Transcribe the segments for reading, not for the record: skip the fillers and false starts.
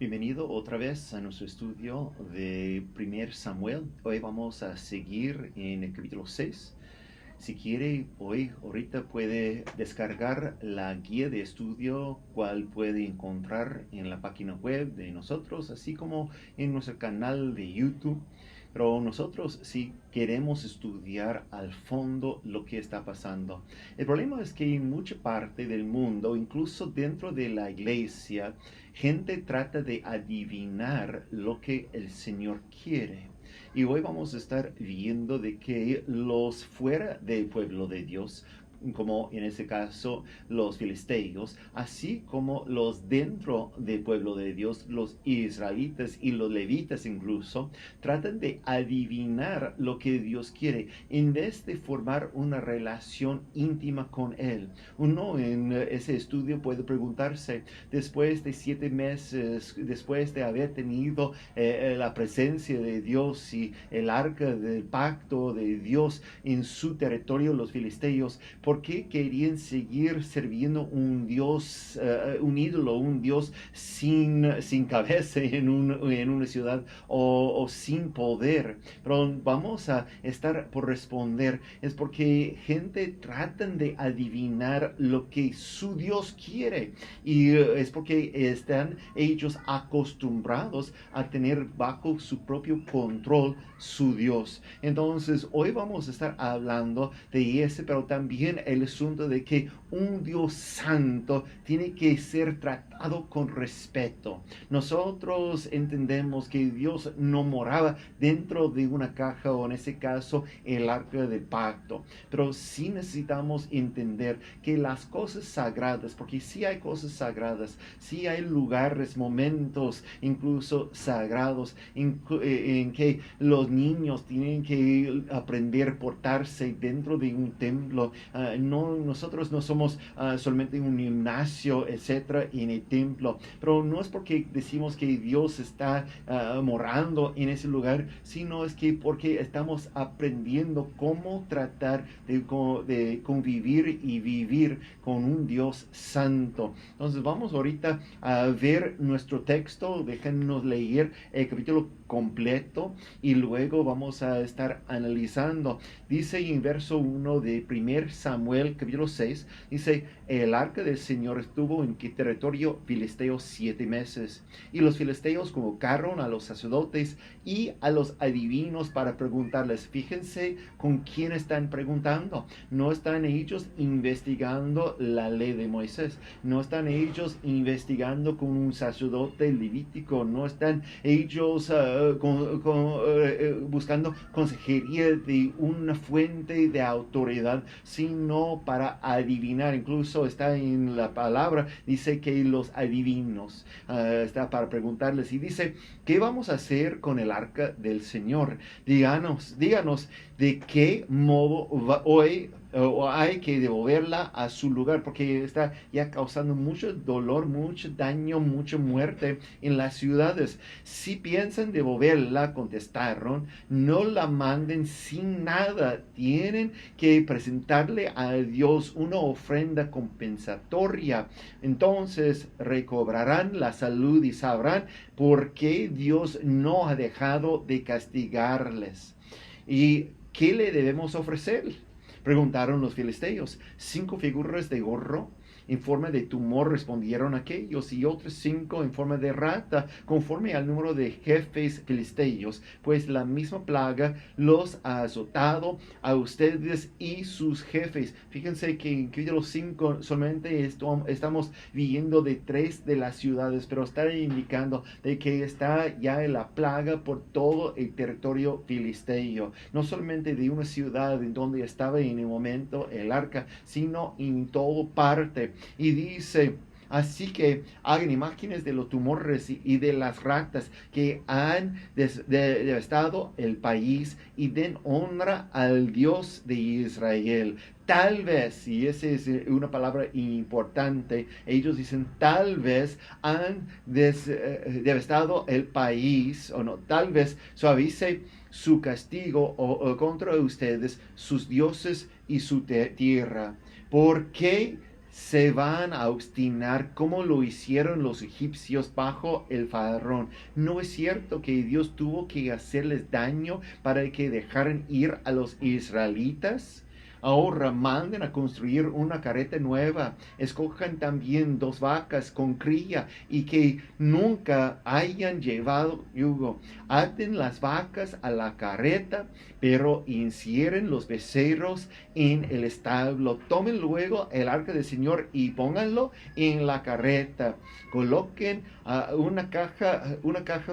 Bienvenido otra vez a nuestro estudio de 1 Samuel. Hoy vamos a seguir en el capítulo 6. Si quiere, ahorita puede descargar la guía de estudio, cual puede encontrar en la página web de nosotros, así como en nuestro canal de YouTube. Pero nosotros sí queremos estudiar al fondo lo que está pasando. El problema es que en mucha parte del mundo, incluso dentro de la iglesia, gente trata de adivinar lo que el Señor quiere. Y hoy vamos a estar viendo de que los fuera del pueblo de Dios, como en este caso los filisteos, así como los dentro del pueblo de Dios, los israelitas y los levitas incluso, tratan de adivinar lo que Dios quiere en vez de formar una relación íntima con Él. Uno en ese estudio puede preguntarse, después de 7 meses, después de haber tenido la presencia de Dios y el arca del pacto de Dios en su territorio, los filisteos, ¿por qué querían seguir sirviendo un Dios, un ídolo, un Dios sin cabeza en una ciudad o sin poder? Pero vamos a estar por responder, es porque gente tratan de adivinar lo que su Dios quiere, y es porque están ellos acostumbrados a tener bajo su propio control su Dios. Entonces hoy vamos a estar hablando de ese, pero también el asunto de que un Dios santo tiene que ser tratado con respeto. Nosotros entendemos que Dios no moraba dentro de una caja, o en ese caso el arca del pacto, pero sí necesitamos entender que las cosas sagradas, porque sí hay cosas sagradas, sí hay lugares, momentos incluso sagrados en que los niños tienen que aprender a portarse dentro de un templo. Nosotros no somos solamente un gimnasio, etcétera, en el templo, pero no es porque decimos que Dios está morando en ese lugar, sino es que porque estamos aprendiendo cómo tratar de convivir y vivir con un Dios santo. Entonces vamos ahorita a ver nuestro texto. Déjenos leer el capítulo completo y luego vamos a estar analizando. Dice en verso 1 de 1 Samuel capítulo 6, dice: el arca del Señor estuvo en territorio filisteo 7 meses, y los filisteos convocaron a los sacerdotes y a los adivinos para preguntarles. Fíjense con quién están preguntando. No están ellos investigando la ley de Moisés, no están ellos investigando con un sacerdote levítico, no están ellos buscando consejería de una fuente de autoridad, sino para adivinar. Incluso está en la palabra, dice que los adivinos, está para preguntarles, y dice: ¿qué vamos a hacer con el arca del Señor? Díganos de qué modo hoy o hay que devolverla a su lugar, porque está ya causando mucho dolor, mucho daño, mucha muerte en las ciudades. Si piensan devolverla, contestaron, no la manden sin nada. Tienen que presentarle a Dios una ofrenda compensatoria. Entonces recobrarán la salud y sabrán por qué Dios no ha dejado de castigarles. ¿Y qué le debemos ofrecer?, preguntaron los filisteos. 5 figuras de oro en forma de tumor, respondieron aquellos, y otros 5 en forma de rata, conforme al número de jefes filisteos, pues la misma plaga los ha azotado a ustedes y sus jefes. Fíjense que en capítulo 5 solamente estamos viendo de 3 de las ciudades, pero está indicando de que está ya la plaga por todo el territorio filisteo, no solamente de una ciudad en donde estaba en el momento el arca, sino en toda parte. Y dice: así que hagan imágenes de los tumores y de las ratas que han devastado el país, y den honra al Dios de Israel. Tal vez, y esa es una palabra importante, ellos dicen tal vez han devastado el país, o no, tal vez suavice su castigo o contra ustedes, sus dioses y su tierra. ¿Por qué se van a obstinar como lo hicieron los egipcios bajo el faraón. ¿No es cierto que Dios tuvo que hacerles daño para que dejaran ir a los israelitas? Ahora manden a construir una carreta nueva. Escojan también 2 vacas con cría y que nunca hayan llevado yugo. Aten las vacas a la carreta, pero encierren los becerros en el establo. Tomen luego el arca del Señor y pónganlo en la carreta. Coloquen una caja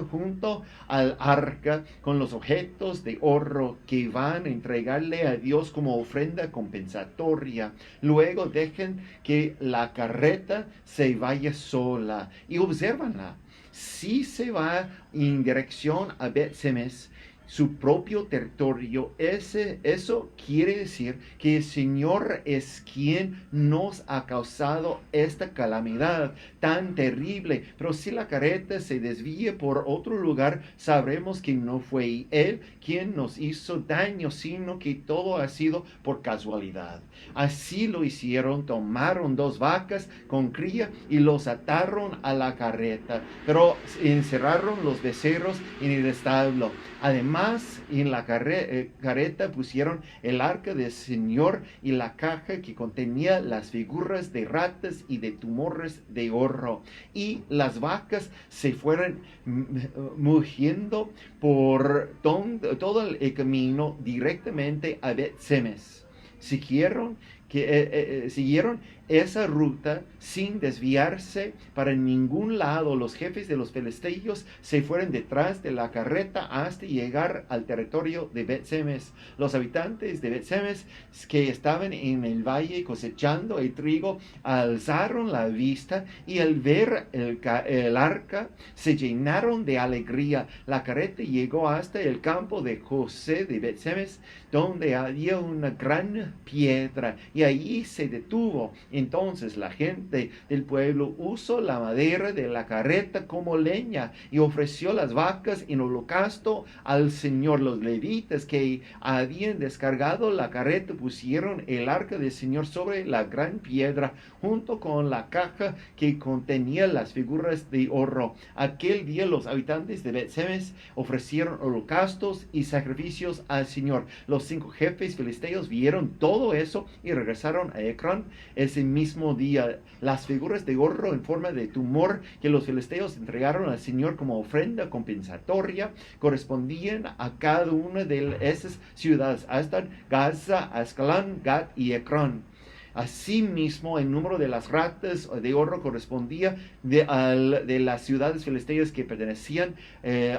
junto al arca con los objetos de oro que van a entregarle a Dios como ofrenda compensatoria. Luego dejen que la carreta se vaya sola y obsérvanla. Si se va en dirección a Bet-Semes, su propio territorio, eso quiere decir que el Señor es quien nos ha causado esta calamidad tan terrible. Pero si la carreta se desvíe por otro lugar, sabremos que no fue Él quien nos hizo daño, sino que todo ha sido por casualidad. Así lo hicieron, tomaron 2 vacas con cría y los ataron a la carreta, pero encerraron los becerros en el establo. Además, en la carreta pusieron el arca del Señor y la caja que contenía las figuras de ratas y de tumores de oro. Y las vacas se fueron mugiendo por todo el camino directamente a Bet-Semes. Siguieron esa ruta sin desviarse para ningún lado. Los jefes de los filisteos se fueron detrás de la carreta hasta llegar al territorio de Bet-Semes. Los habitantes de Bet-Semes que estaban en el valle cosechando el trigo alzaron la vista y al ver el arca se llenaron de alegría. La carreta llegó hasta el campo de José de Bet-Semes, donde había una gran piedra, y allí se detuvo. Entonces la gente del pueblo usó la madera de la carreta como leña y ofreció las vacas en holocausto al Señor. Los levitas que habían descargado la carreta pusieron el arca del Señor sobre la gran piedra junto con la caja que contenía las figuras de oro. Aquel día los habitantes de Bet-Semes ofrecieron holocaustos y sacrificios al Señor. Los 5 jefes filisteos vieron todo eso y regresaron a Ecrón ese mismo día. Las figuras de oro en forma de tumor que los filisteos entregaron al Señor como ofrenda compensatoria correspondían a cada una de esas ciudades: Asdod, Gaza, Ascalón, Gat y Ecrón. Asimismo, el número de las ratas de oro correspondía de las ciudades filisteas que pertenecían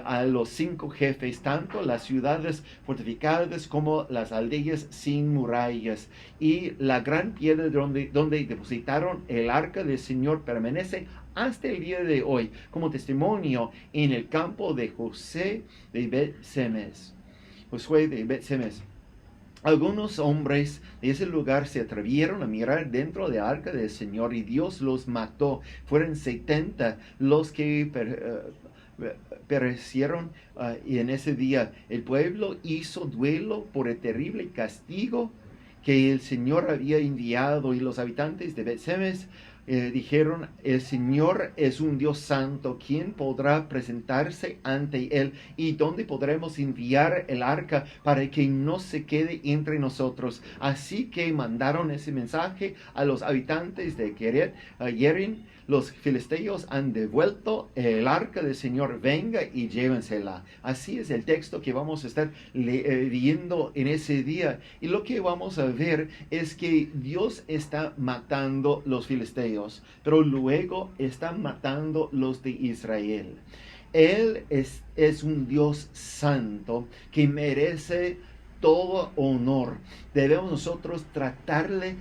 a los 5 jefes, tanto las ciudades fortificadas como las aldeas sin murallas. Y la gran piedra donde depositaron el arca del Señor permanece hasta el día de hoy como testimonio en el campo de Josué de Bet-Semes. Algunos hombres de ese lugar se atrevieron a mirar dentro del arca del Señor y Dios los mató. Fueron 70 los que perecieron y en ese día el pueblo hizo duelo por el terrible castigo que el Señor había enviado, y los habitantes de Bet-Semes dijeron: el Señor es un Dios santo, ¿quién podrá presentarse ante Él? ¿Y dónde podremos enviar el arca para que no se quede entre nosotros? Así que mandaron ese mensaje a los habitantes de Kiriat Jearim: los filisteos han devuelto el arca del Señor, venga y llévensela. Así es el texto que vamos a estar leyendo en ese día. Y lo que vamos a ver es que Dios está matando los filisteos, pero luego está matando los de Israel. Él es un Dios santo que merece todo honor. Debemos nosotros tratarle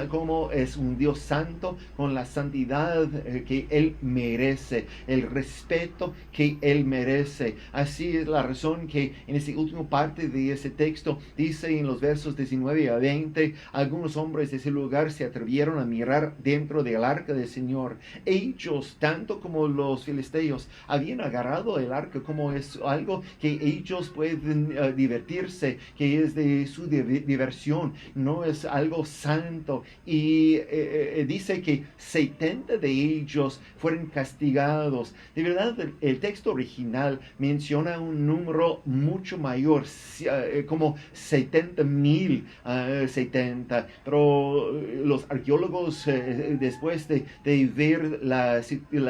como es un Dios santo, con la santidad que Él merece, el respeto que Él merece. Así es la razón que en esta última parte de ese texto dice en los versos 19 a 20: algunos hombres de ese lugar se atrevieron a mirar dentro del arca del Señor. Ellos, tanto como los filisteos, habían agarrado el arca como es algo que ellos pueden divertirse, que es de su diversión, no es algo santo. Y dice que 70 de ellos fueron castigados. De verdad, el texto original menciona un número mucho mayor, como 70,000, 70. Pero los arqueólogos, después de ver la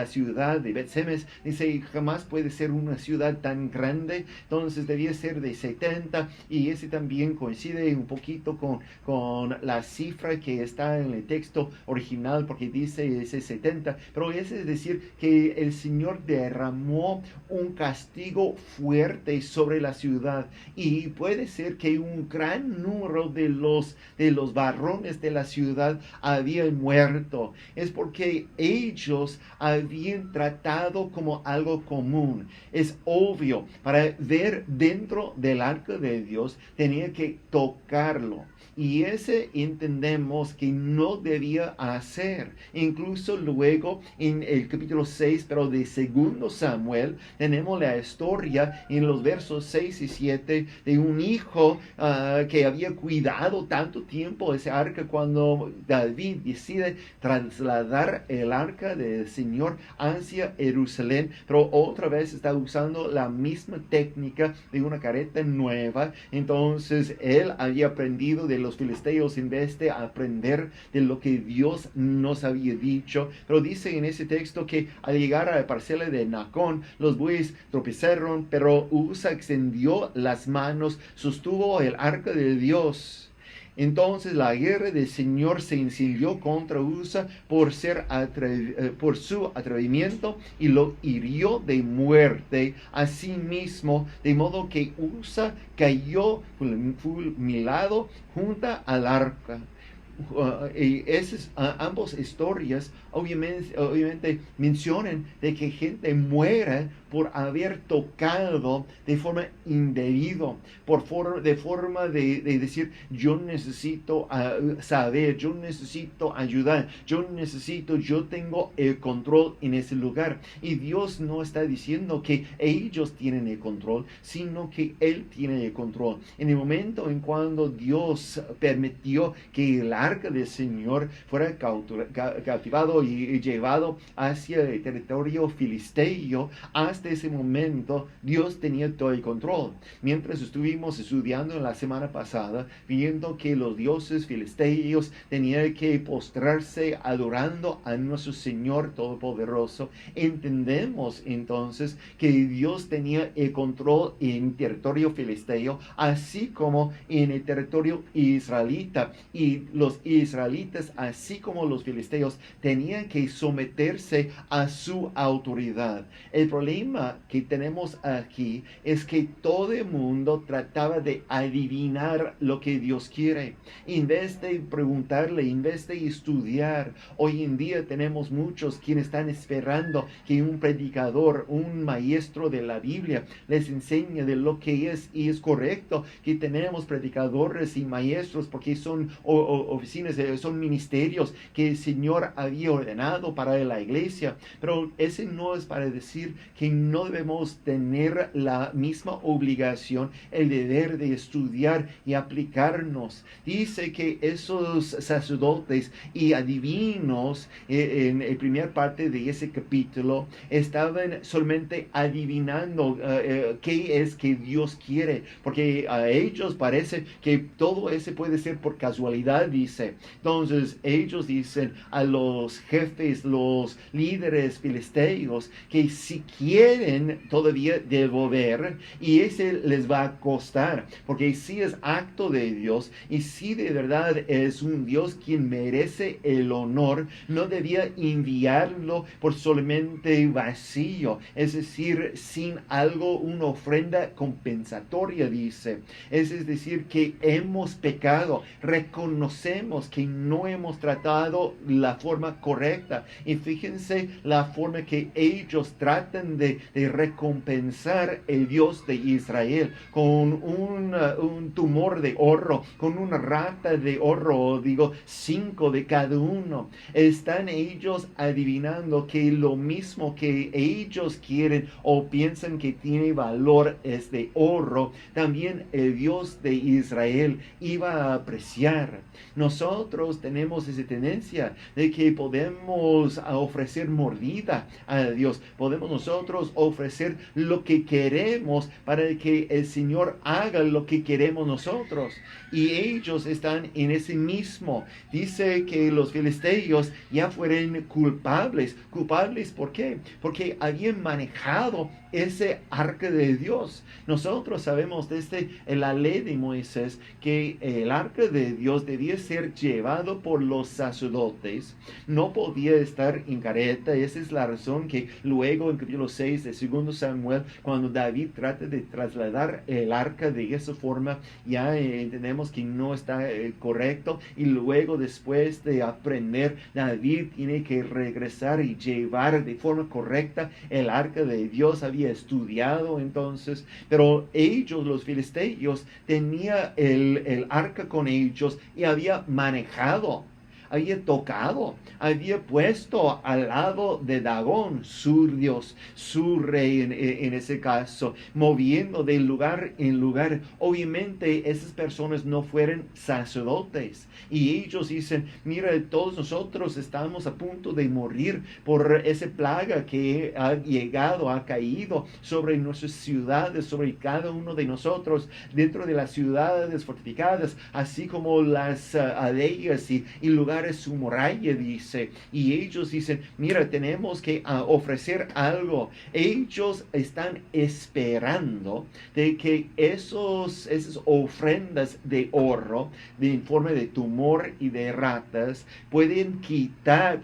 ciudad de Bet-Semes, dice, jamás puede ser una ciudad tan grande, entonces debía ser de 70, y ese también coincide un poquito con la cifra que está en el texto original, porque dice ese 70, pero es decir que el Señor derramó un castigo fuerte sobre la ciudad, y puede ser que un gran número de los varones de la ciudad habían muerto. Es porque ellos habían tratado como algo común. Es obvio, para ver dentro del arca de Dios tenía que tocarlo. Y ese entendemos que no debía hacer. Incluso luego en el capítulo 6, pero de 2 Samuel, tenemos la historia en los versos 6 y 7 de un hijo que había cuidado tanto tiempo ese arca, cuando David decide trasladar el arca del Señor hacia Jerusalén, pero otra vez está usando la misma técnica de una carreta nueva. Entonces él había aprendido de los filisteos en vez de aprender de lo que Dios nos había dicho. Pero dice en ese texto que al llegar a la parcela de Nacón, los bueyes tropezaron, pero Usa extendió las manos, sostuvo el arca de Dios. Entonces la guerra del Señor se encendió contra Usa por su atrevimiento, y lo hirió de muerte a sí mismo, de modo que Usa cayó fulminado junto al arca. Y esas ambas historias obviamente mencionan de que gente muere por haber tocado de forma indebida, de forma de decir, yo necesito saber, yo necesito ayudar, yo tengo el control en ese lugar. Y Dios no está diciendo que ellos tienen el control, sino que Él tiene el control. En el momento en cuando Dios permitió que el arca del Señor fuera cautivado y llevado hacia el territorio filisteo, hasta ese momento Dios tenía todo el control. Mientras estuvimos estudiando en la semana pasada, viendo que los dioses filisteos tenían que postrarse adorando a nuestro Señor Todopoderoso, entendemos entonces que Dios tenía el control en territorio filisteo, así como en el territorio israelita, y los israelitas, así como los filisteos, tenían que someterse a su autoridad. El problema que tenemos aquí es que todo el mundo trataba de adivinar lo que Dios quiere, en vez de preguntarle, en vez de estudiar. Hoy en día tenemos muchos quienes están esperando que un predicador, un maestro de la Biblia, les enseñe de lo que es, y es correcto que tenemos predicadores y maestros porque son oficinas, son ministerios que el Señor había ordenado para la iglesia, pero ese no es para decir que no debemos tener la misma obligación, el deber de estudiar y aplicarnos. Dice que esos sacerdotes y adivinos, en la primera parte de ese capítulo, estaban solamente adivinando qué es que Dios quiere, porque a ellos parece que todo ese puede ser por casualidad, dice. Entonces ellos dicen a los jefes, los líderes filisteos, que si quieren todavía devolver, y ese les va a costar, porque si es acto de Dios, y si de verdad es un Dios quien merece el honor, no debía enviarlo por solamente vacío, es decir, sin algo, una ofrenda compensatoria, dice. Es decir, que hemos pecado, reconocemos que no hemos tratado la forma correcta, y fíjense la forma que ellos tratan de recompensar el Dios de Israel, con un tumor de oro, con una rata de oro, 5 de cada uno. Están ellos adivinando que lo mismo que ellos quieren o piensan que tiene valor es de oro, también el Dios de Israel iba a apreciar. nosotros tenemos esa tendencia de que podemos ofrecer mordida a Dios. Podemos nosotros ofrecer lo que queremos para que el Señor haga lo que queremos nosotros. Y ellos están en ese mismo. Dice que los filisteos ya fueron culpables. ¿Culpables por qué? Porque habían manejado ese arca de Dios. Nosotros sabemos desde la ley de Moisés que el arca de Dios debía ser llevado por los sacerdotes. No podía estar en carreta. Esa es la razón que luego en capítulo 6 de 2 Samuel, cuando David trata de trasladar el arca de esa forma, ya entendemos que no está correcto. Y luego, después de aprender, David tiene que regresar y llevar de forma correcta el arca de Dios. Había estudiado entonces, pero ellos, los filisteos, tenía el arca con ellos y había manejado, había tocado, había puesto al lado de Dagón, su dios, su rey en ese caso, moviendo de lugar en lugar. Obviamente esas personas no fueron sacerdotes y ellos dicen, mira, todos nosotros estamos a punto de morir por esa plaga que ha llegado, ha caído sobre nuestras ciudades, sobre cada uno de nosotros, dentro de las ciudades fortificadas, así como las aldeas y lugares su muralla, dice. Y ellos dicen, mira, tenemos que ofrecer algo. Ellos están esperando de que esas ofrendas de oro, en forma de tumor y de ratas, pueden quitar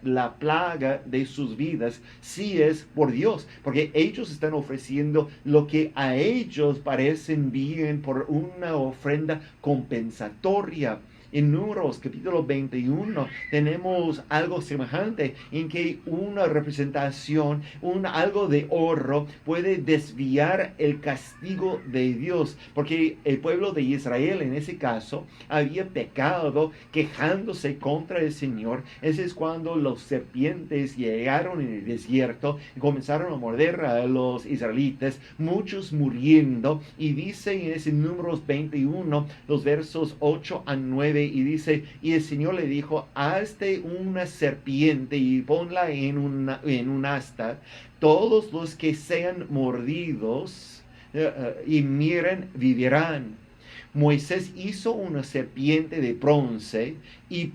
la plaga de sus vidas, si es por Dios, porque ellos están ofreciendo lo que a ellos parecen bien por una ofrenda compensatoria. En Números capítulo 21 tenemos algo semejante en que una representación, algo de oro puede desviar el castigo de Dios, porque el pueblo de Israel en ese caso había pecado quejándose contra el Señor. Ese es cuando los serpientes llegaron en el desierto y comenzaron a morder a los israelitas, muchos muriendo. Y dice en ese Números 21 los versos 8 a 9, y dice, y el Señor le dijo, hazte una serpiente y ponla en un asta. Todos los que sean mordidos y miren vivirán. Moisés hizo una serpiente de bronce y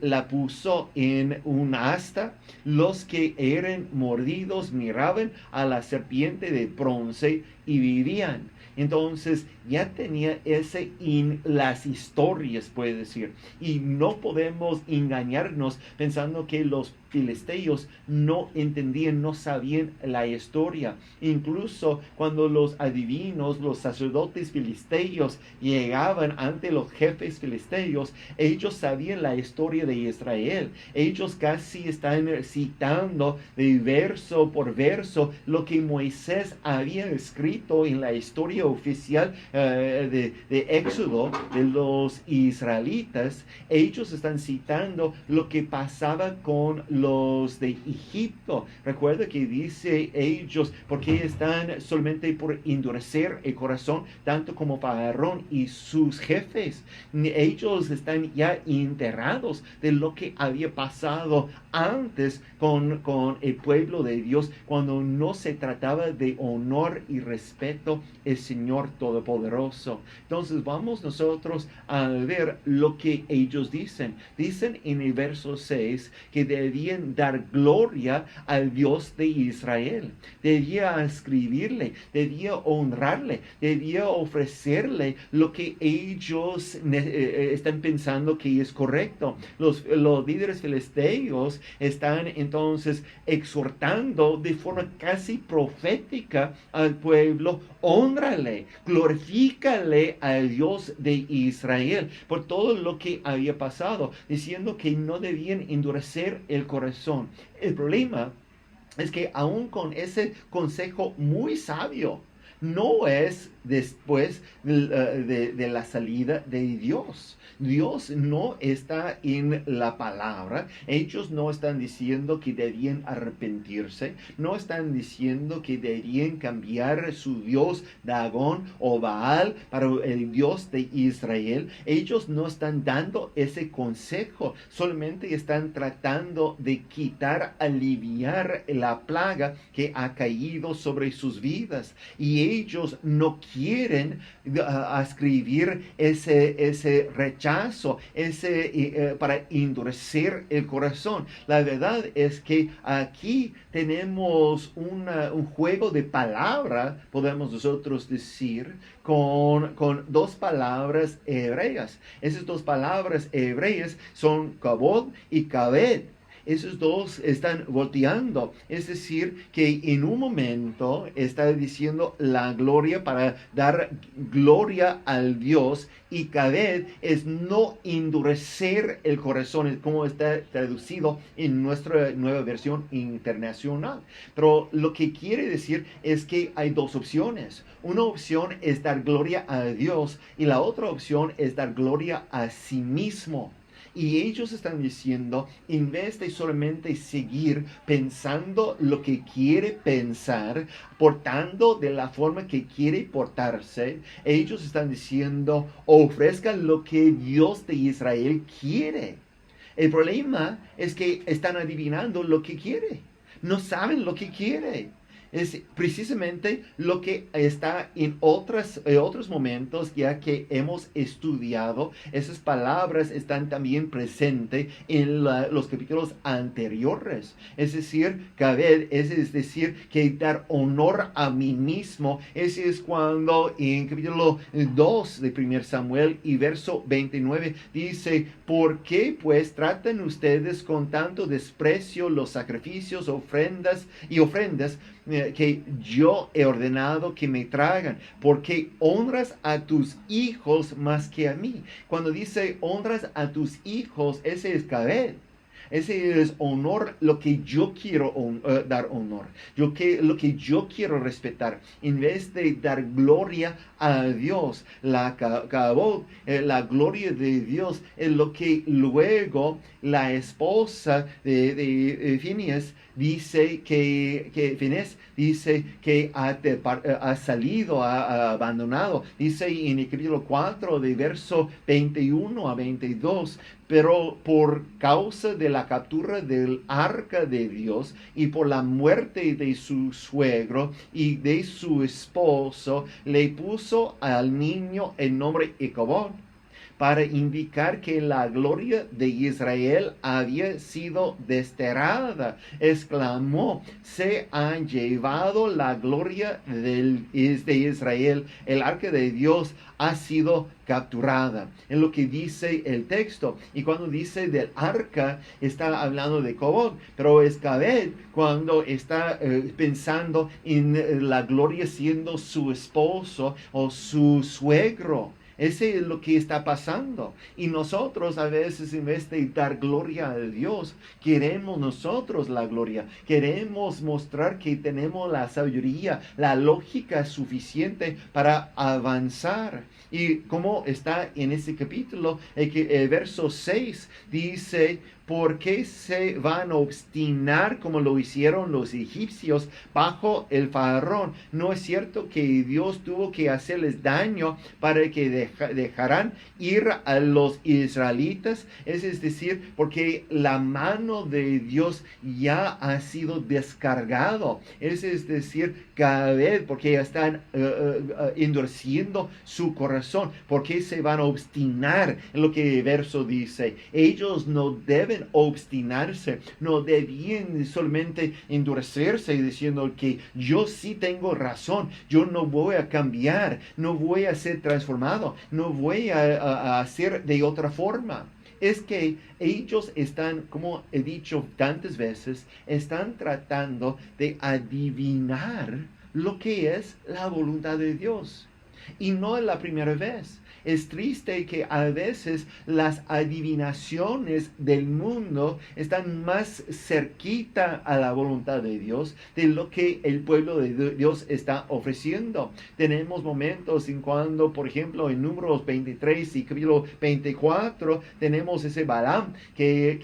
la puso en un asta. Los que eran mordidos miraban a la serpiente de bronce y vivían. Entonces ya tenía ese en las historias, puede decir. Y no podemos engañarnos pensando que los filisteos no entendían, no sabían la historia. Incluso cuando los adivinos, los sacerdotes filisteos llegaban ante los jefes filisteos, ellos sabían la historia de Israel. Ellos casi están citando de verso por verso lo que Moisés había escrito en la historia oficial de Éxodo de los israelitas. Ellos están citando lo que pasaba con los de Egipto. Recuerda que dice ellos, porque están solamente por endurecer el corazón, tanto como Faraón y sus jefes. Ellos están ya enterrados de lo que había pasado antes con el pueblo de Dios, cuando no se trataba de honor y respeto al Señor Todopoderoso. Entonces vamos nosotros a ver lo que ellos dicen. Dicen en el verso 6 que debían dar gloria al Dios de Israel. Debía escribirle, debía honrarle, debía ofrecerle lo que ellos están pensando que es correcto. Los líderes filisteos están entonces exhortando de forma casi profética al pueblo: hónrale, glorifícale al Dios de Israel por todo lo que había pasado, diciendo que no debían endurecer el corazón. El problema es que aún con ese consejo muy sabio no es después de la salida de Dios. Dios no está en la palabra. Ellos no están diciendo que deberían arrepentirse. No están diciendo que deberían cambiar su Dios Dagón o Baal para el Dios de Israel. Ellos no están dando ese consejo. Solamente están tratando de aliviar la plaga que ha caído sobre sus vidas. Y ellos no quieren escribir ese rechazo, para endurecer el corazón. La verdad es que aquí tenemos un juego de palabra, podemos nosotros decir, con dos palabras hebreas. Esas dos palabras hebreas son kabod y kaved. Esos dos están volteando. Es decir, que en un momento está diciendo la gloria para dar gloria al Dios, y kaved es no endurecer el corazón, es como está traducido en nuestra nueva versión internacional. Pero lo que quiere decir es que hay dos opciones. Una opción es dar gloria a Dios y la otra opción es dar gloria a sí mismo. Y ellos están diciendo, en vez de solamente seguir pensando lo que quiere pensar, portando de la forma que quiere portarse, ellos están diciendo, ofrezca lo que Dios de Israel quiere. El problema es que están adivinando lo que quiere. No saben lo que quiere. Es precisamente lo que está en otros momentos, ya que hemos estudiado. Esas palabras están también presentes en los capítulos anteriores. Es decir, kaved, es decir, que dar honor a mí mismo. Ese es cuando en capítulo 2 de 1 Samuel y verso 29 dice, ¿por qué pues tratan ustedes con tanto desprecio los sacrificios, ofrendas que yo he ordenado que me tragan? Porque honras a tus hijos más que a mí. Cuando dice honras a tus hijos, ese es kaved. Ese es honor, lo que yo quiero dar honor, lo que yo quiero respetar, en vez de dar gloria a Dios. La gloria de Dios es lo que luego la esposa de Phineas dice que ha salido, ha abandonado. Dice en el capítulo 4 de verso 21 a 22, pero por causa de la captura del arca de Dios y por la muerte de su suegro y de su esposo, le puso al niño el nombre Icabod, para indicar que la gloria de Israel había sido desterrada. Exclamó, se han llevado la gloria de Israel. El arca de Dios ha sido capturada. Es lo que dice el texto. Y cuando dice del arca, está hablando de Kavod, pero es kaved cuando está pensando en la gloria siendo su esposo o su suegro. Ese es lo que está pasando. Y nosotros a veces, en vez de dar gloria a Dios, queremos nosotros la gloria. Queremos mostrar que tenemos la sabiduría, la lógica suficiente para avanzar. Y como está en ese capítulo, el verso 6 dice, ¿por qué se van a obstinar como lo hicieron los egipcios bajo el faraón? ¿No es cierto que Dios tuvo que hacerles daño para que dejaran ir a los israelitas? Es decir, porque la mano de Dios ya ha sido descargado. Es decir, cada vez porque están endureciendo su corazón. ¿Por qué se van a obstinar? En lo que el verso dice, ellos no deben obstinarse, no debían solamente endurecerse diciendo que yo sí tengo razón, yo no voy a cambiar, no voy a ser transformado, no voy a hacer de otra forma. Es que ellos están, como he dicho tantas veces, están tratando de adivinar lo que es la voluntad de Dios. Y no es la primera vez. Es triste que a veces las adivinaciones del mundo están más cerquita a la voluntad de Dios de lo que el pueblo de Dios está ofreciendo. Tenemos momentos en cuando, por ejemplo, en Números 23 y capítulo 24, tenemos ese Balaam que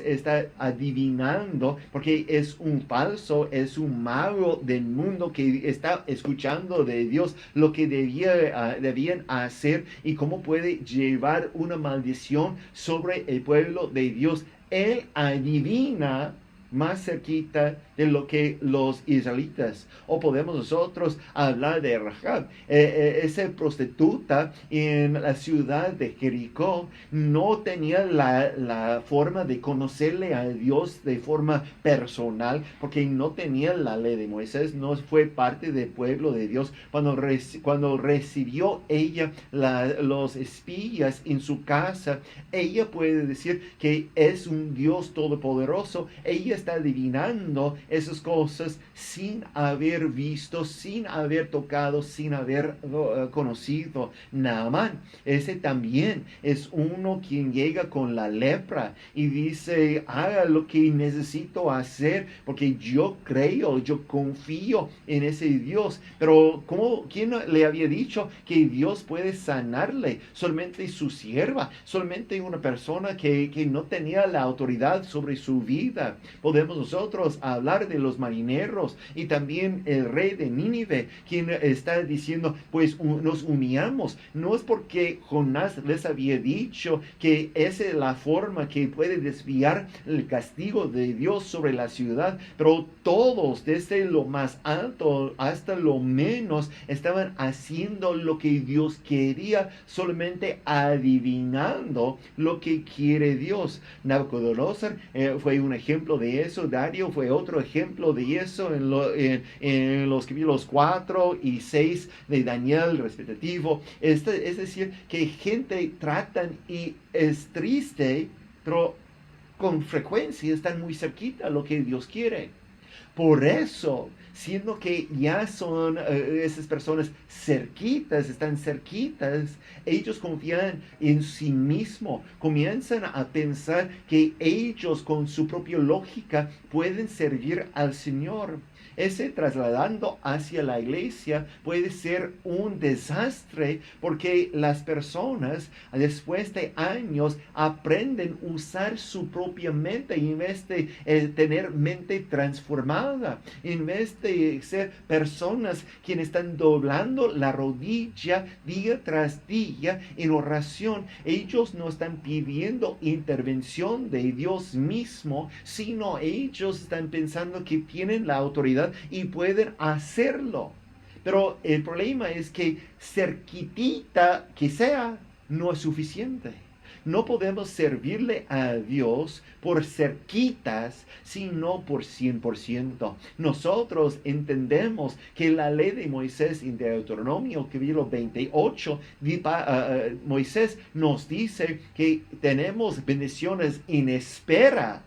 está adivinando, porque es un falso, es un mago del mundo que está escuchando de Dios lo que debían hacer y cómo puede llevar una maldición sobre el pueblo de Dios. Él adivina más cerquita de lo que los israelitas. O podemos nosotros hablar de Rahab, esa prostituta en la ciudad de Jericó no tenía la forma de conocerle a Dios de forma personal, porque no tenía la ley de Moisés, no fue parte del pueblo de Dios. Cuando recibió ella los espías en su casa, ella puede decir que es un Dios todopoderoso. Ella está adivinando esas cosas sin haber visto, sin haber tocado, sin haber conocido. Naamán, ese también es uno quien llega con la lepra y dice, haga lo que necesito hacer porque yo creo, yo confío en ese Dios. Pero ¿quién le había dicho que Dios puede sanarle? Solamente su sierva, solamente una persona que no tenía la autoridad sobre su vida. Podemos nosotros hablar de los marineros y también el rey de Nínive, quien está diciendo, pues nos humillamos. No es porque Jonás les había dicho que esa es la forma que puede desviar el castigo de Dios sobre la ciudad, pero todos, desde lo más alto hasta lo menos, estaban haciendo lo que Dios quería, solamente adivinando lo que quiere Dios. Nabucodonosor fue un ejemplo de eso. Darío fue otro ejemplo de eso en los capítulos 4 y 6 de Daniel respectivo. Es decir, que gente tratan y es triste, pero con frecuencia están muy cerquita a lo que Dios quiere. Por eso, siendo que ya son esas personas cerquitas, están cerquitas, ellos confían en sí mismos, comienzan a pensar que ellos con su propia lógica pueden servir al Señor. Ese trasladando hacia la iglesia puede ser un desastre porque las personas después de años aprenden a usar su propia mente en vez de tener mente transformada, en vez de ser personas quienes están doblando la rodilla día tras día en oración. Ellos no están pidiendo intervención de Dios mismo, sino ellos están pensando que tienen la autoridad y pueden hacerlo. Pero el problema es que cerquitita que sea no es suficiente. No podemos servirle a Dios por cerquitas, sino por 100%. Nosotros entendemos que la ley de Moisés en Deuteronomio, capítulo 28, Moisés nos dice que tenemos bendiciones en espera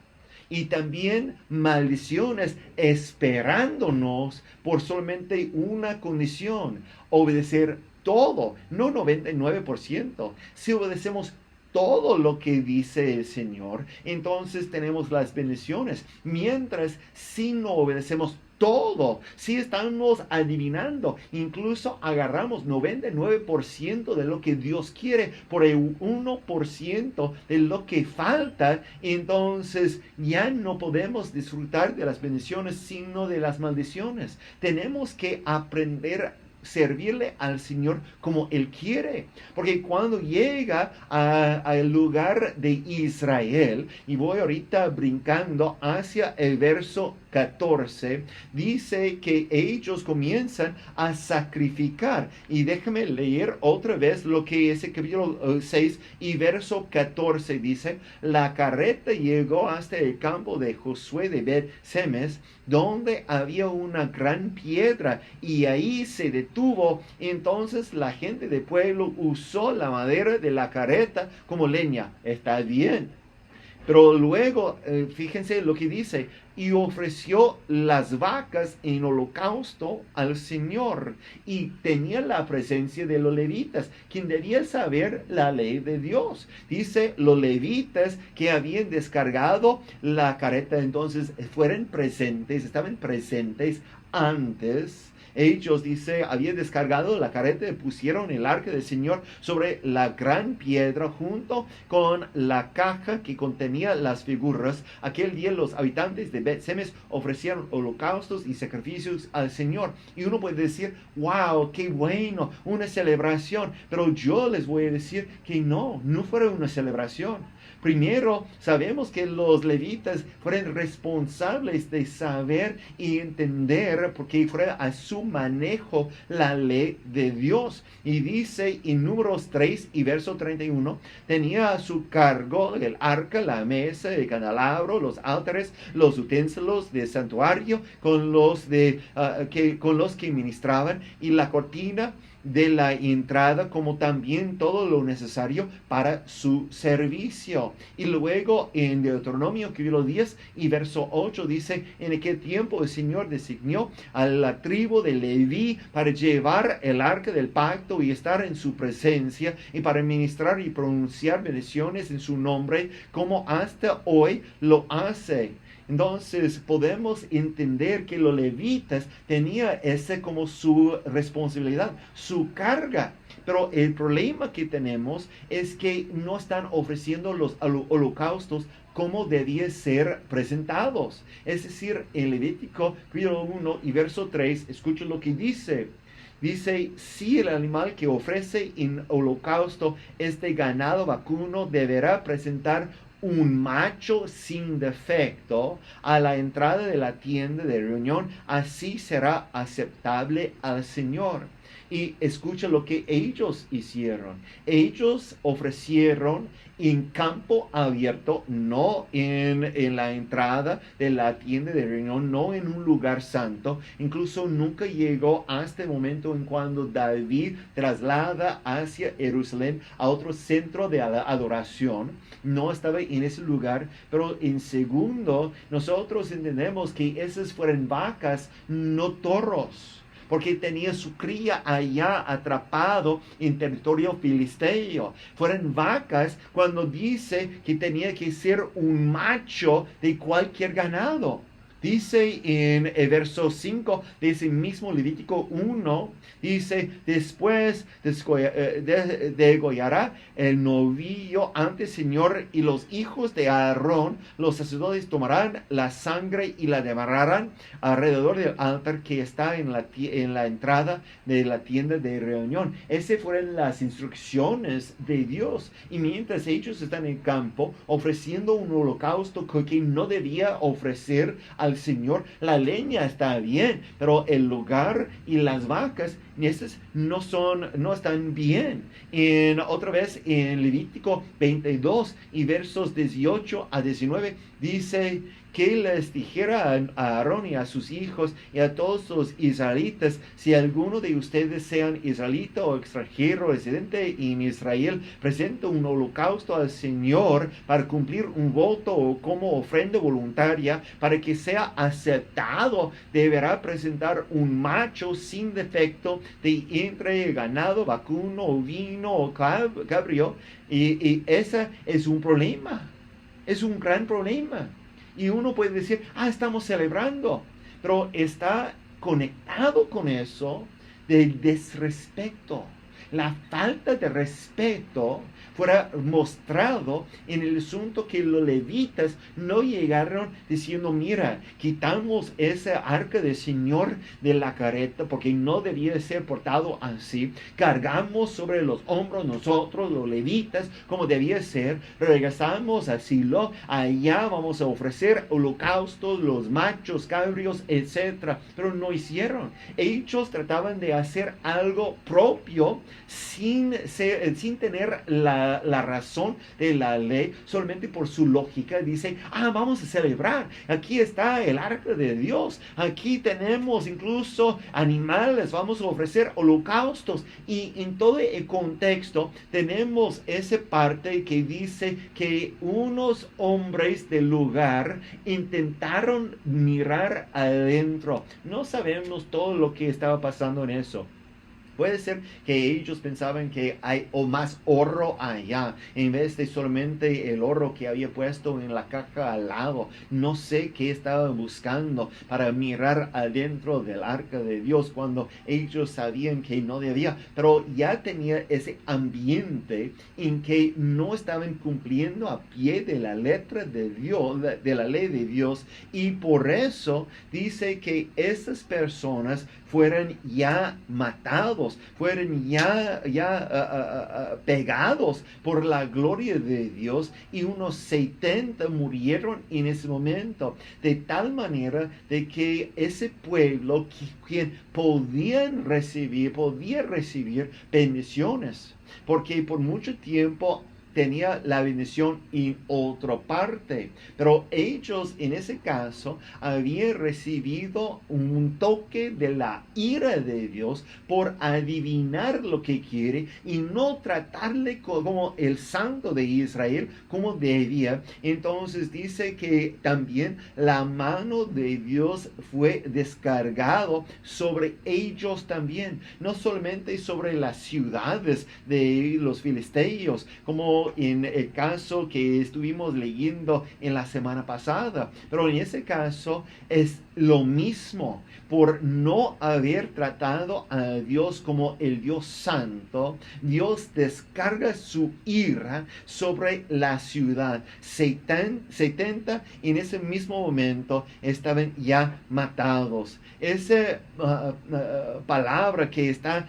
y también maldiciones esperándonos por solamente una condición: obedecer todo, no 99%. Si obedecemos todo lo que dice el Señor, entonces tenemos las bendiciones. Mientras si no obedecemos todo, si estamos adivinando, incluso agarramos 99% de lo que Dios quiere por el 1% de lo que falta, entonces ya no podemos disfrutar de las bendiciones, sino de las maldiciones. Tenemos que aprender servirle al Señor como Él quiere, porque cuando llega al lugar de Israel, y voy ahorita brincando hacia el verso 14, dice que ellos comienzan a sacrificar. Y déjame leer otra vez lo que es el capítulo 6 y verso 14 dice: la carreta llegó hasta el campo de Josué de Bet-Semes, donde había una gran piedra, y ahí se detuvo. Entonces la gente del pueblo usó la madera de la carreta como leña. Está bien. Pero luego, fíjense lo que dice, y ofreció las vacas en holocausto al Señor, y tenía la presencia de los levitas, quien debía saber la ley de Dios. Dice, los levitas que habían descargado la carreta, entonces estaban presentes antes. Ellos, dice, habían descargado la carreta y pusieron el arca del Señor sobre la gran piedra junto con la caja que contenía las figuras. Aquel día los habitantes de Bet-Semes ofrecieron holocaustos y sacrificios al Señor. Y uno puede decir, wow, qué bueno, una celebración. Pero yo les voy a decir que no fue una celebración. Primero, sabemos que los levitas fueron responsables de saber y entender, porque fue a su manejo la ley de Dios. Y dice en Números 3 y verso 31, tenía a su cargo el arca, la mesa, el candelabro, los altares, los utensilios del santuario, con los que ministraban, y la cortina de la entrada, como también todo lo necesario para su servicio. Y luego en Deuteronomio capítulo 10 y verso 8 dice, en aquel tiempo el Señor designó a la tribu de Leví para llevar el arca del pacto y estar en su presencia, y para ministrar y pronunciar bendiciones en su nombre, como hasta hoy lo hace. Entonces podemos entender que los levitas tenían ese como su responsabilidad, su carga. Pero el problema que tenemos es que no están ofreciendo los holocaustos como debían ser presentados. Es decir, en Levítico capítulo 1 y verso 3, escuchen lo que dice. Dice, si el animal que ofrece en holocausto es de ganado vacuno, deberá presentar un macho sin defecto a la entrada de la tienda de reunión, así será aceptable al Señor. Y escucha lo que ellos hicieron. Ellos ofrecieron en campo abierto, no en la entrada de la tienda de reunión, no en un lugar santo. Incluso nunca llegó hasta el momento en cuando David traslada hacia Jerusalén a otro centro de adoración. No estaba en ese lugar. Pero en segundo, nosotros entendemos que esas fueron vacas, no toros, porque tenía su cría allá atrapado en territorio filisteo. Fueron vacas cuando dice que tenía que ser un macho de cualquier ganado. Dice en el verso 5 de ese mismo Levítico 1, dice, después degollará el novillo ante el Señor, y los hijos de Aarón, los sacerdotes, tomarán la sangre y la derramarán alrededor del altar que está en la entrada de la tienda de reunión. Esas fueron las instrucciones de Dios. Y mientras ellos están en campo ofreciendo un holocausto que no debía ofrecer al Señor, la leña está bien, pero el lugar y las vacas, esas no están bien. Otra vez en Levítico 22 y versos 18 a 19 dice que les dijera a Aarón y a sus hijos y a todos los israelitas: si alguno de ustedes, sean israelita o extranjero residente en Israel, presenta un holocausto al Señor para cumplir un voto o como ofrenda voluntaria, para que sea aceptado, deberá presentar un macho sin defecto de entre ganado, vacuno, ovino o cabrio. Y ese es un problema, es un gran problema. Y uno puede decir, estamos celebrando, pero está conectado con eso del desrespeto. La falta de respeto fuera mostrado en el asunto que los levitas no llegaron diciendo: mira, quitamos ese arca del Señor de la carreta porque no debía ser portado así, cargamos sobre los hombros nosotros los levitas como debía ser, regresamos a Silo, allá vamos a ofrecer holocaustos, los machos, cabrios, etc. Pero no hicieron. Ellos trataban de hacer algo propio sin tener la razón de la ley, solamente por su lógica, dice, vamos a celebrar, aquí está el arca de Dios, aquí tenemos incluso animales, vamos a ofrecer holocaustos. Y en todo el contexto tenemos esa parte que dice que unos hombres del lugar intentaron mirar adentro. No sabemos todo lo que estaba pasando en eso. Puede ser que ellos pensaban que hay más oro allá, en vez de solamente el oro que había puesto en la caja al lado. No sé qué estaban buscando para mirar adentro del arca de Dios cuando ellos sabían que no debía. Pero ya tenía ese ambiente en que no estaban cumpliendo a pie de la letra de Dios, de la ley de Dios. Y por eso dice que esas personas fueran ya matados, fueran ya pegados por la gloria de Dios, y unos 70 murieron en ese momento, de tal manera de que ese pueblo quien podía recibir bendiciones, porque por mucho tiempo tenía la bendición en otra parte, pero ellos en ese caso habían recibido un toque de la ira de Dios por adivinar lo que quiere y no tratarle como el santo de Israel como debía. Entonces dice que también la mano de Dios fue descargado sobre ellos también, no solamente sobre las ciudades de los filisteos, como en el caso que estuvimos leyendo en la semana pasada, pero en ese caso es lo mismo. Por no haber tratado a Dios como el Dios santo, Dios descarga su ira sobre la ciudad. 70 en ese mismo momento estaban ya matados. Esa palabra que está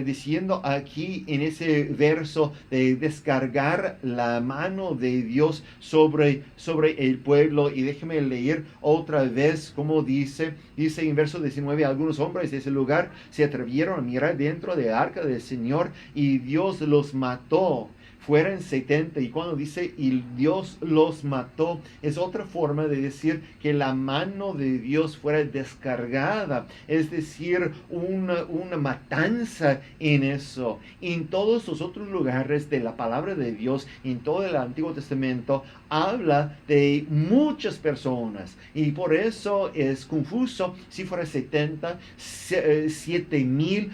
diciendo aquí en ese verso de descargar la mano de Dios sobre el pueblo, y déjeme leer otra vez como dice en verso 19, algunos hombres de ese lugar se atrevieron a mirar dentro del arca del Señor y Dios los mató. Fueron 70, y cuando dice y Dios los mató, es otra forma de decir que la mano de Dios fuera descargada, es decir, una matanza en eso. En todos los otros lugares de la palabra de Dios, en todo el Antiguo Testamento, habla de muchas personas, y por eso es confuso si fuera 70, 7,000,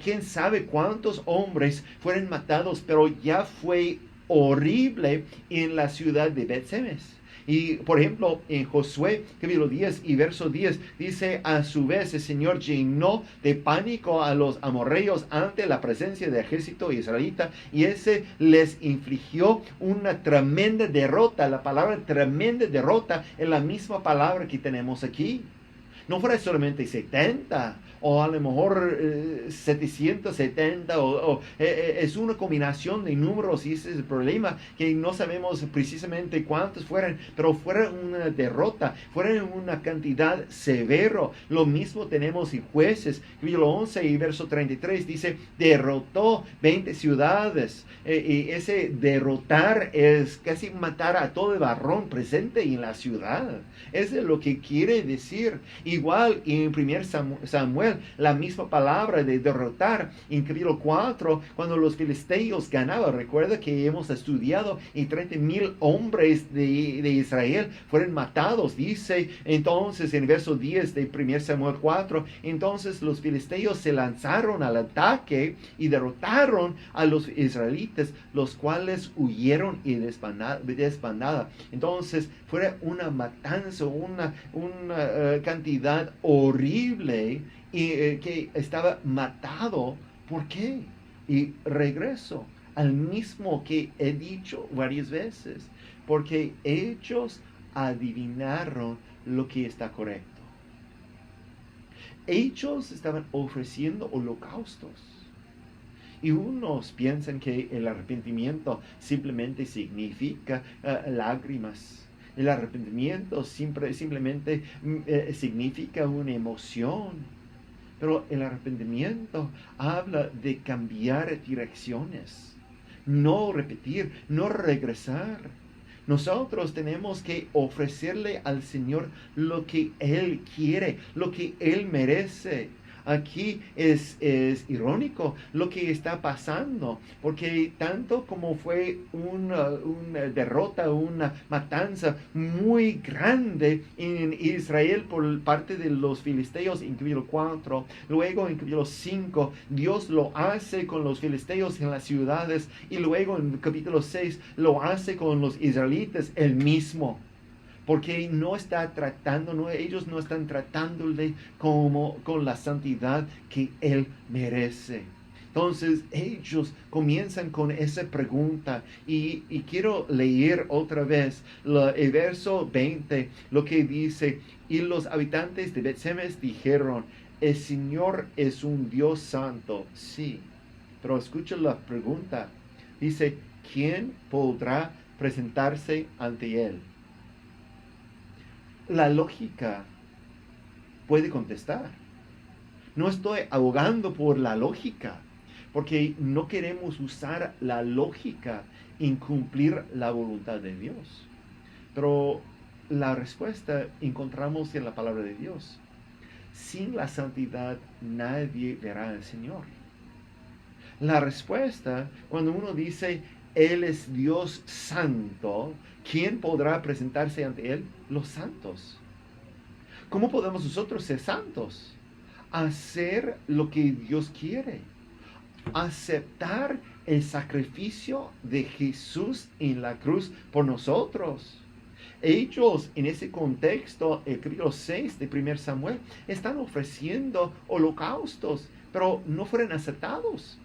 quién sabe cuántos hombres fueron matados, pero ya fue horrible en la ciudad de Bet-Semes. Y por ejemplo, en Josué capítulo 10 y verso 10 dice, a su vez el Señor llenó de pánico a los amorreos ante la presencia del ejército israelita, y ese les infligió una tremenda derrota. La palabra tremenda derrota es la misma palabra que tenemos aquí. No fuera solamente 70 o a lo mejor 770 es una combinación de números, y ese es el problema, que no sabemos precisamente cuántos fueran, pero fuera una derrota, fuera una cantidad severo. Lo mismo tenemos en Jueces, capítulo 11 y verso 33, dice, derrotó 20 ciudades. Y ese derrotar es casi matar a todo el varón presente en la ciudad. Eso es lo que quiere decir. Igual en 1 Samuel, la misma palabra de derrotar. En capítulo 4, cuando los filisteos ganaban, recuerda que hemos estudiado, y 30,000 hombres de Israel fueron matados. Dice entonces en el verso 10 de 1 Samuel 4, entonces los filisteos se lanzaron al ataque y derrotaron a los israelitas, los cuales huyeron y desbandada. Entonces fuera una matanza, una cantidad horrible, y que estaba matado. ¿Por qué? Y regreso al mismo que he dicho varias veces, porque ellos adivinaron lo que está correcto. Ellos estaban ofreciendo holocaustos, y unos piensan que el arrepentimiento simplemente significa lágrimas. El arrepentimiento simplemente significa una emoción. Pero el arrepentimiento habla de cambiar direcciones, no repetir, no regresar. Nosotros tenemos que ofrecerle al Señor lo que Él quiere, lo que Él merece. Aquí es irónico lo que está pasando, porque tanto como fue una derrota, una matanza muy grande en Israel por parte de los filisteos en capítulo 4, luego en capítulo 5 Dios lo hace con los filisteos en las ciudades y luego en capítulo 6 lo hace con los israelitas el mismo. Porque no está tratando, ellos no están tratándole como con la santidad que Él merece. Entonces ellos comienzan con esa pregunta y quiero leer otra vez el verso 20, lo que dice: y los habitantes de Bet-Semes dijeron, el Señor es un Dios santo. Sí, pero escucha la pregunta. Dice, ¿quién podrá presentarse ante Él? La lógica puede contestar. No estoy abogando por la lógica, porque no queremos usar la lógica en cumplir la voluntad de Dios. Pero la respuesta encontramos en la palabra de Dios. Sin la santidad nadie verá al Señor. La respuesta, cuando uno dice, Él es Dios santo, ¿quién podrá presentarse ante Él? Los santos. ¿Cómo podemos nosotros ser santos? Hacer lo que Dios quiere. Aceptar el sacrificio de Jesús en la cruz por nosotros. Ellos, en ese contexto, el capítulo 6 de 1 Samuel, están ofreciendo holocaustos, pero no fueron aceptados.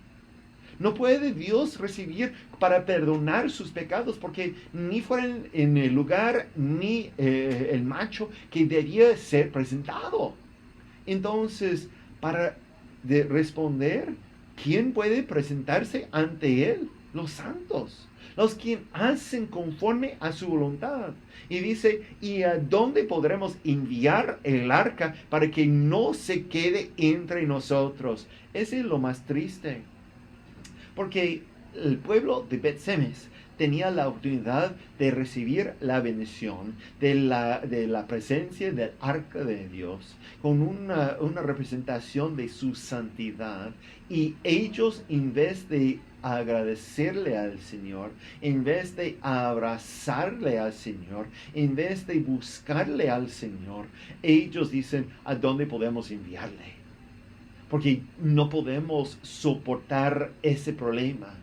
No puede Dios recibir para perdonar sus pecados porque ni fueron en el lugar ni el macho que debía ser presentado. Entonces, para responder, ¿quién puede presentarse ante Él? Los santos, los que hacen conforme a su voluntad. Y dice, ¿y a dónde podremos enviar el arca para que no se quede entre nosotros? Ese es lo más triste. Porque el pueblo de Bet-Semes tenía la oportunidad de recibir la bendición de la presencia del arca de Dios con una representación de su santidad, y ellos, en vez de agradecerle al Señor, en vez de abrazarle al Señor, en vez de buscarle al Señor, ellos dicen, ¿a dónde podemos enviarle? Porque no podemos soportar ese problema.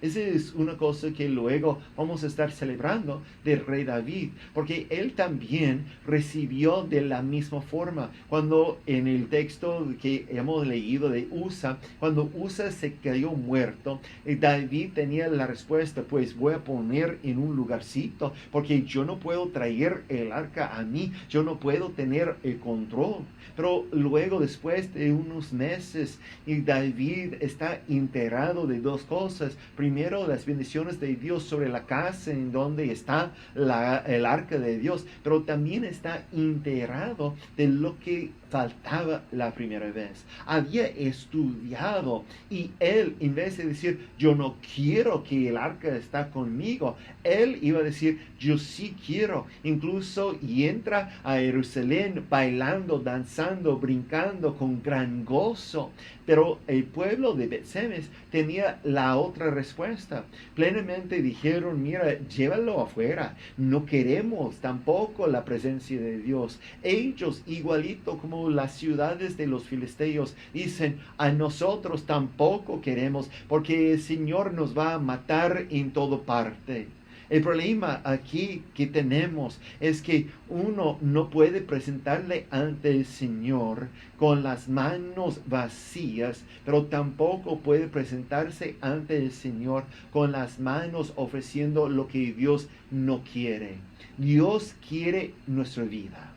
Esa es una cosa que luego vamos a estar celebrando del rey David, porque él también recibió de la misma forma. Cuando en el texto que hemos leído de Usa, cuando Usa se cayó muerto, David tenía la respuesta, pues voy a poner en un lugarcito, porque yo no puedo traer el arca a mí, yo no puedo tener el control. Pero luego, después de unos meses, David está enterado de dos cosas. Primero, las bendiciones de Dios sobre la casa en donde está el arca de Dios, pero también está enterado de lo que faltaba la primera vez. Había estudiado, y él, en vez de decir, yo no quiero que el arca está conmigo, él iba a decir, yo sí quiero. Incluso y entra a Jerusalén bailando, danzando, brincando con gran gozo. Pero el pueblo de Bet-Semes tenía la otra respuesta. Plenamente dijeron, mira, llévalo afuera. No queremos tampoco la presencia de Dios. Ellos, igualito como las ciudades de los filisteos, dicen, a nosotros tampoco queremos, porque el Señor nos va a matar en toda parte. El problema aquí que tenemos es que uno no puede presentarle ante el Señor con las manos vacías, pero tampoco puede presentarse ante el Señor con las manos ofreciendo lo que Dios no quiere. Dios quiere nuestra vida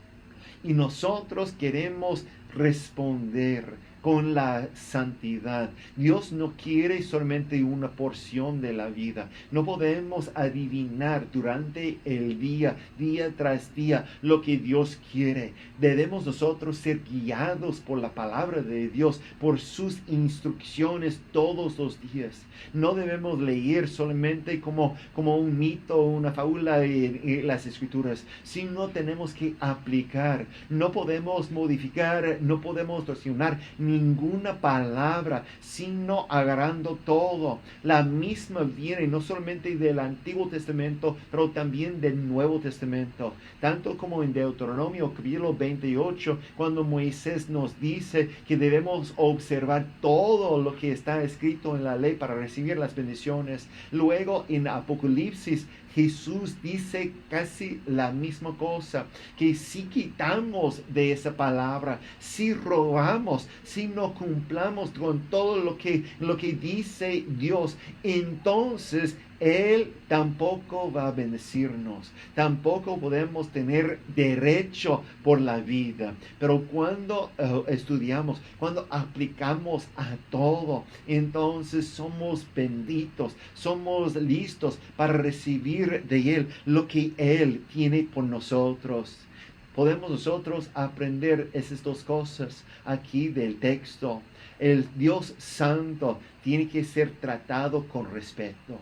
y nosotros queremos responder con la santidad. Dios no quiere solamente una porción de la vida. No podemos adivinar durante el día, día tras día, lo que Dios quiere. Debemos nosotros ser guiados por la palabra de Dios, por sus instrucciones todos los días. No debemos leer solamente como un mito o una fábula en las escrituras, sino tenemos que aplicar. No podemos modificar, no podemos torsionar ninguna palabra, sino agarrando todo. La misma viene no solamente del Antiguo Testamento, pero también del Nuevo Testamento. Tanto como en Deuteronomio capítulo 28, cuando Moisés nos dice que debemos observar todo lo que está escrito en la ley para recibir las bendiciones. Luego en Apocalipsis, Jesús dice casi la misma cosa, que si quitamos de esa palabra, si robamos, si no cumplamos con todo lo que dice Dios, entonces Él tampoco va a bendecirnos, tampoco podemos tener derecho por la vida. Pero cuando estudiamos, cuando aplicamos a todo, entonces somos benditos, somos listos para recibir de Él lo que Él tiene por nosotros. Podemos nosotros aprender esas dos cosas aquí del texto. El Dios Santo tiene que ser tratado con respeto.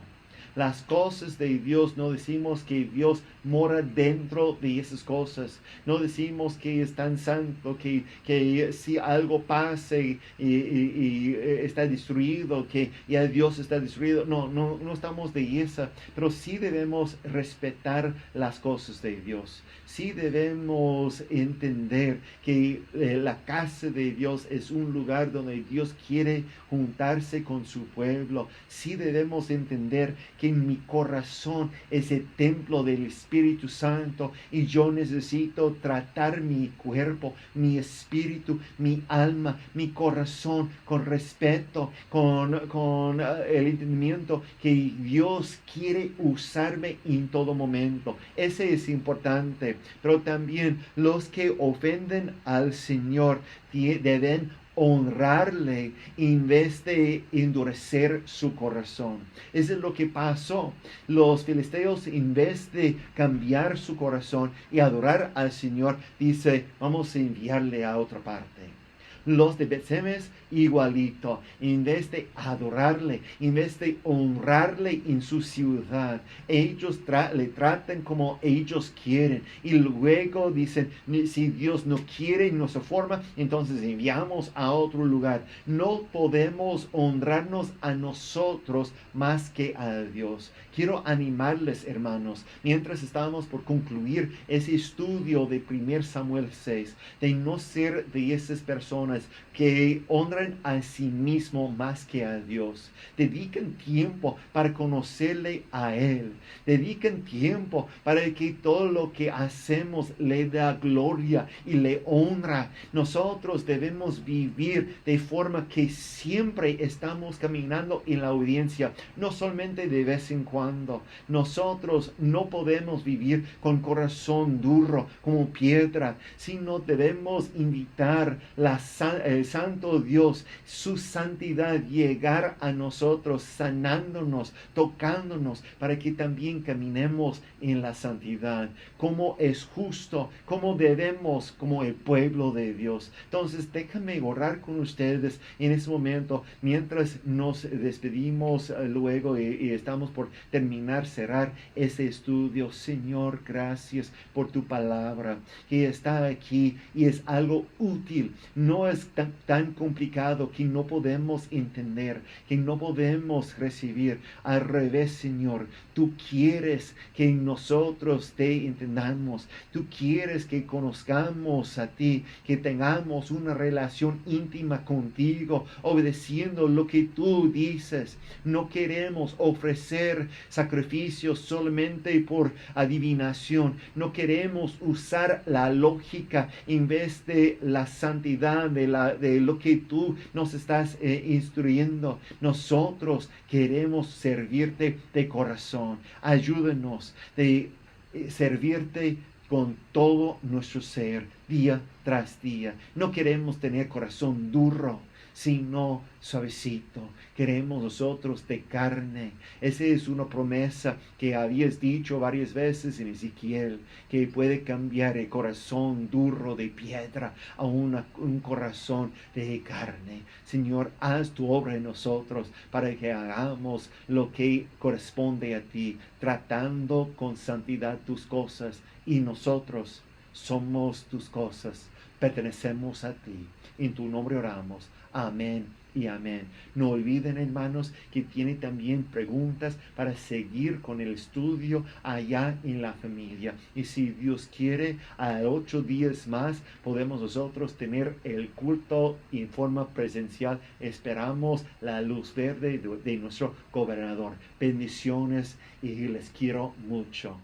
Las cosas de Dios, no decimos que Dios mora dentro de esas cosas. No decimos que es tan santo que si algo pasa y está destruido, que ya Dios está destruido. No estamos de esa. Pero sí debemos respetar las cosas de Dios. Sí debemos entender que la casa de Dios es un lugar donde Dios quiere juntarse con su pueblo. Sí debemos entender que en mi corazón es el templo del Espíritu Santo y yo necesito tratar mi cuerpo, mi espíritu, mi alma, mi corazón con respeto, con el entendimiento que Dios quiere usarme en todo momento. Ese es importante. Pero también los que ofenden al Señor deben honrarle en vez de endurecer su corazón. Eso es lo que pasó. Los filisteos, en vez de cambiar su corazón y adorar al Señor, dice, vamos a enviarle a otra parte. Los de Bet-Semes igualito, en vez de adorarle, en vez de honrarle en su ciudad, ellos le tratan como ellos quieren y luego dicen, si Dios no quiere nuestra forma, entonces enviamos a otro lugar. No podemos honrarnos a nosotros más que a Dios. Quiero animarles, hermanos, mientras estamos por concluir ese estudio de 1 Samuel 6, de no ser de esas personas que honran a sí mismo más que a Dios. Dediquen tiempo para conocerle a Él. Dediquen tiempo para que todo lo que hacemos le da gloria y le honra. Nosotros debemos vivir de forma que siempre estamos caminando en la audiencia, no solamente de vez en cuando. Nosotros no podemos vivir con corazón duro como piedra, sino debemos invitar el Santo Dios, su santidad, llegar a nosotros, sanándonos, tocándonos, para que también caminemos en la santidad, como es justo, como debemos, como el pueblo de Dios. Entonces, déjame orar con ustedes en este momento, mientras nos despedimos luego y estamos por terminar, cerrar ese estudio. Señor, gracias por tu palabra que está aquí y es algo útil. No es tan complicado que no podemos entender, que no podemos recibir. Al revés, Señor, tú quieres que nosotros te entendamos. Tú quieres que conozcamos a ti, que tengamos una relación íntima contigo, obedeciendo lo que tú dices. No queremos ofrecer sacrificios solamente por adivinación. No queremos usar la lógica en vez de la santidad de lo que tú nos estás instruyendo. Nosotros queremos servirte de corazón. Ayúdanos de servirte con todo nuestro ser, día tras día. No queremos tener corazón duro, sino suavecito. Queremos nosotros de carne. Esa es una promesa que habías dicho varias veces en Ezequiel, que puede cambiar el corazón duro de piedra a un corazón de carne. Señor, haz tu obra en nosotros para que hagamos lo que corresponde a ti, tratando con santidad tus cosas, y nosotros somos tus cosas, pertenecemos a ti. En tu nombre oramos. Amén y amén. No olviden, hermanos, que tiene también preguntas para seguir con el estudio allá en la familia. Y si Dios quiere, a 8 días más podemos nosotros tener el culto en forma presencial. Esperamos la luz verde de nuestro gobernador. Bendiciones y les quiero mucho.